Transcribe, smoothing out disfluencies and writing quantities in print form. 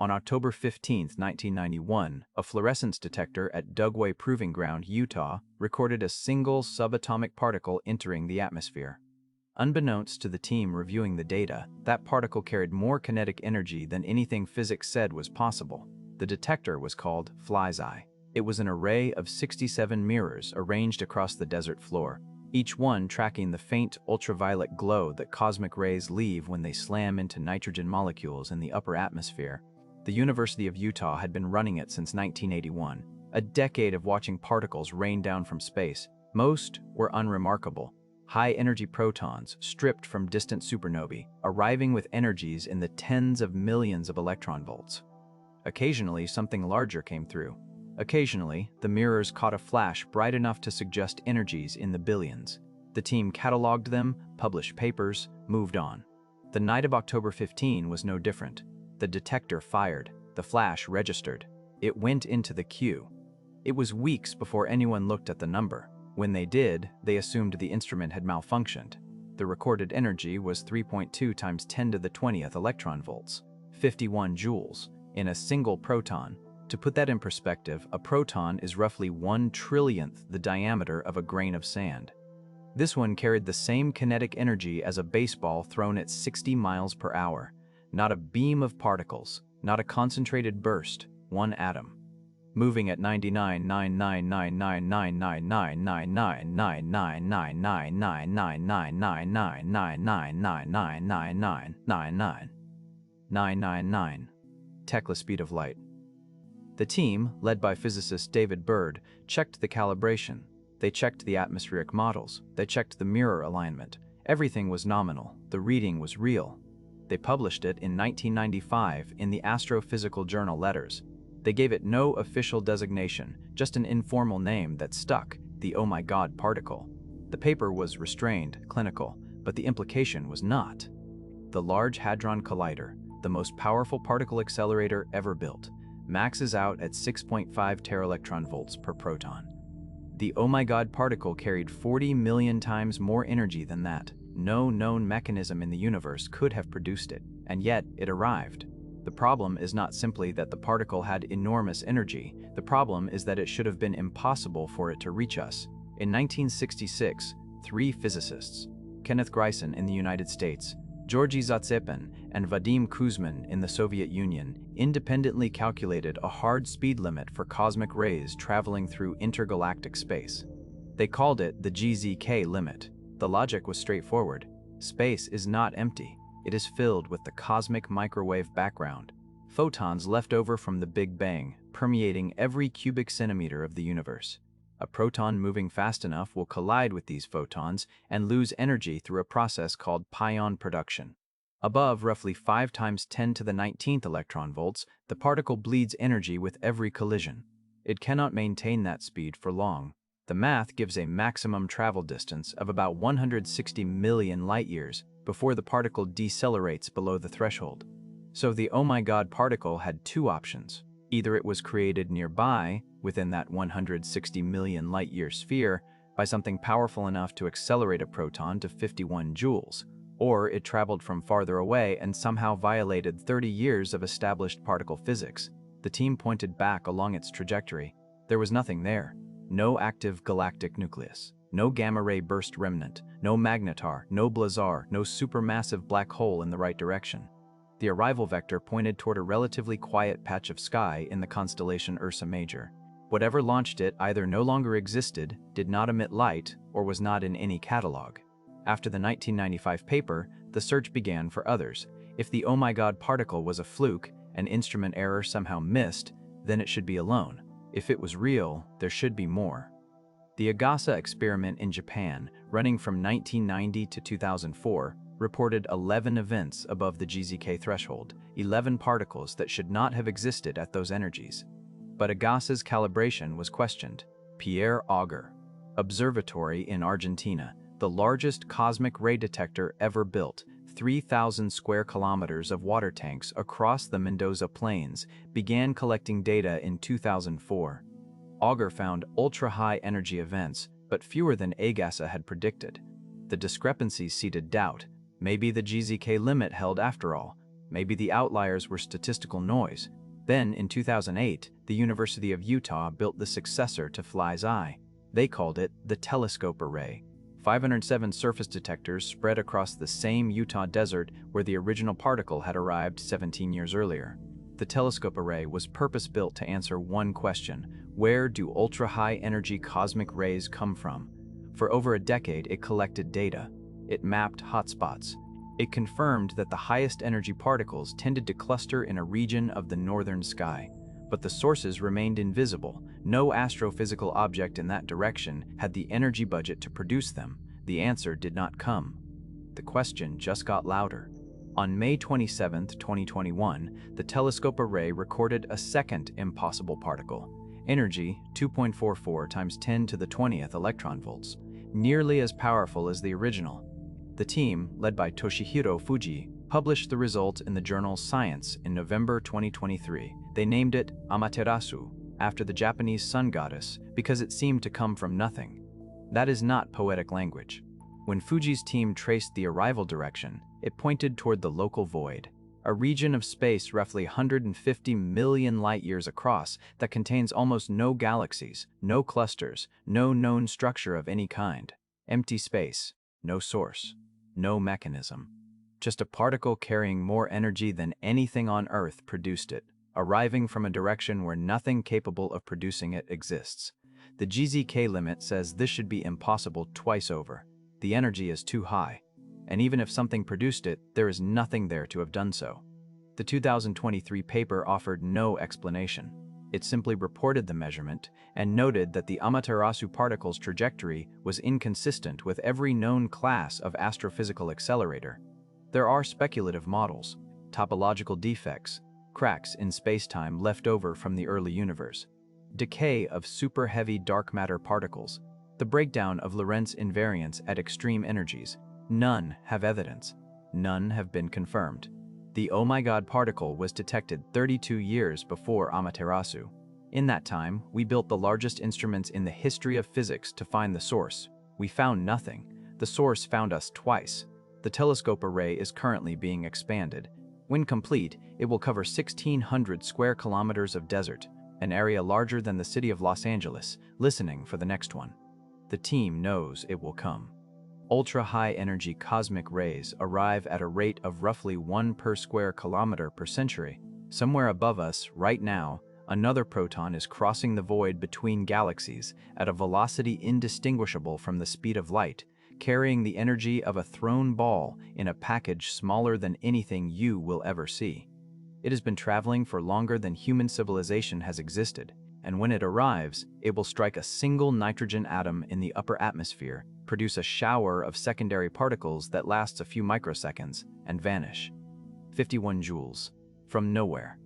On October 15, 1991, a fluorescence detector at Dugway Proving Ground, Utah, recorded a single subatomic particle entering the atmosphere. Unbeknownst to the team reviewing the data, that particle carried more kinetic energy than anything physics said was possible. The detector was called Fly's Eye. It was an array of 67 mirrors arranged across the desert floor, each one tracking the faint ultraviolet glow that cosmic rays leave when they slam into nitrogen molecules in the upper atmosphere. The University of Utah had been running it since 1981, a decade of watching particles rain down from space. Most were unremarkable. High-energy protons stripped from distant supernovae, arriving with energies in the tens of millions of electron volts. Occasionally, something larger came through. Occasionally, the mirrors caught a flash bright enough to suggest energies in the billions. The team cataloged them, published papers, moved on. The night of October 15 was no different. The detector fired. The flash registered. It went into the queue. It was weeks before anyone looked at the number. When they did, they assumed the instrument had malfunctioned. The recorded energy was 3.2 times 10 to the 20th electron volts, 51 joules, in a single proton. To put that in perspective, a proton is roughly 1/trillionth the diameter of a grain of sand. This one carried the same kinetic energy as a baseball thrown at 60 miles per hour. Not a beam of particles, not a concentrated burst, one atom. Moving at 99.99999999999999999999999999999999999999999. Tekla speed of light. The team, led by physicist David Bird, checked the calibration. They checked the atmospheric models. They checked the mirror alignment. Everything was nominal. The reading was real. They published it in 1995 in the Astrophysical journal Letters. They gave it no official designation, just an informal name that stuck, the "Oh my God" particle. The paper was restrained, clinical, but the implication was not. The Large Hadron Collider, the most powerful particle accelerator ever built, maxes out at 6.5 teraelectron-volts per proton. The "Oh my God" particle carried 40 million times more energy than that. No known mechanism in the universe could have produced it, and yet it arrived. The problem is not simply that the particle had enormous energy. The problem is that it should have been impossible for it to reach us. In 1966, 3 physicists, Kenneth Greisen in the United States, Georgy Zatsepin, and Vadim Kuzmin in the Soviet Union, independently calculated a hard speed limit for cosmic rays traveling through intergalactic space. They called it the GZK limit. The logic was straightforward. Space is not empty. It is filled with the cosmic microwave background, photons left over from the Big Bang, permeating every cubic centimeter of the universe. A proton moving fast enough will collide with these photons and lose energy through a process called pion production. Above roughly 5 times 10 to the 19th electron volts, the particle bleeds energy with every collision. It cannot maintain that speed for long. The math gives a maximum travel distance of about 160 million light-years before the particle decelerates below the threshold. So the "Oh my God" particle had 2 options. Either it was created nearby, within that 160 million light-year sphere, by something powerful enough to accelerate a proton to 51 joules, or it traveled from farther away and somehow violated 30 years of established particle physics. The team pointed back along its trajectory. There was nothing there. No active galactic nucleus, no gamma-ray burst remnant, no magnetar, no blazar, no supermassive black hole in the right direction. The arrival vector pointed toward a relatively quiet patch of sky in the constellation Ursa Major. Whatever launched it either no longer existed, did not emit light, or was not in any catalog. After the 1995 paper, the search began for others. If the "Oh my God" particle was a fluke, an instrument error somehow missed, then it should be alone. If it was real, there should be more. The Agasa experiment in Japan, running from 1990 to 2004, reported 11 events above the GZK threshold, 11 particles that should not have existed at those energies. But Agasa's calibration was questioned. Pierre Auger Observatory in Argentina, the largest cosmic ray detector ever built, 3,000 square kilometers of water tanks across the Mendoza Plains, began collecting data in 2004. Auger found ultra-high energy events, but fewer than Agasa had predicted. The discrepancies seeded doubt. Maybe the GZK limit held after all. Maybe the outliers were statistical noise. Then, in 2008, the University of Utah built the successor to Fly's Eye. They called it the telescope array. 507 surface detectors spread across the same Utah desert where the original particle had arrived 17 years earlier. The telescope array was purpose-built to answer one question: where do ultra-high energy cosmic rays come from? For over a decade, it collected data. It mapped hotspots. It confirmed that the highest energy particles tended to cluster in a region of the northern sky. But the sources remained invisible. No astrophysical object in that direction had the energy budget to produce them. The answer did not come. The question just got louder. On May 27, 2021, the telescope array recorded a second impossible particle. Energy 2.44 times 10 to the 20th electron volts, nearly as powerful as the original. The team, led by Toshihiro Fujii, published the result in the journal Science in November 2023. They named it Amaterasu, after the Japanese sun goddess, because it seemed to come from nothing. That is not poetic language. When Fujii's team traced the arrival direction, it pointed toward the local void, a region of space roughly 150 million light-years across that contains almost no galaxies, no clusters, no known structure of any kind. Empty space, no source, no mechanism. Just a particle carrying more energy than anything on Earth produced it, arriving from a direction where nothing capable of producing it exists. The GZK limit says this should be impossible twice over. The energy is too high. And even if something produced it, there is nothing there to have done so. The 2023 paper offered no explanation. It simply reported the measurement and noted that the Amaterasu particle's trajectory was inconsistent with every known class of astrophysical accelerator. There are speculative models, topological defects, cracks in spacetime left over from the early universe, decay of super-heavy dark matter particles, the breakdown of Lorentz invariance at extreme energies. None have evidence. None have been confirmed. The Oh My God particle was detected 32 years before Amaterasu. In that time, we built the largest instruments in the history of physics to find the source. We found nothing. The source found us twice. The telescope array is currently being expanded. When complete, it will cover 1,600 square kilometers of desert, an area larger than the city of Los Angeles, listening for the next one. The team knows it will come. Ultra-high energy cosmic rays arrive at a rate of roughly 1 per square kilometer per century. Somewhere above us, right now, another proton is crossing the void between galaxies at a velocity indistinguishable from the speed of light, carrying the energy of a thrown ball in a package smaller than anything you will ever see. It has been traveling for longer than human civilization has existed, and when it arrives, it will strike a single nitrogen atom in the upper atmosphere, produce a shower of secondary particles that lasts a few microseconds, and vanish. 51 joules. From nowhere.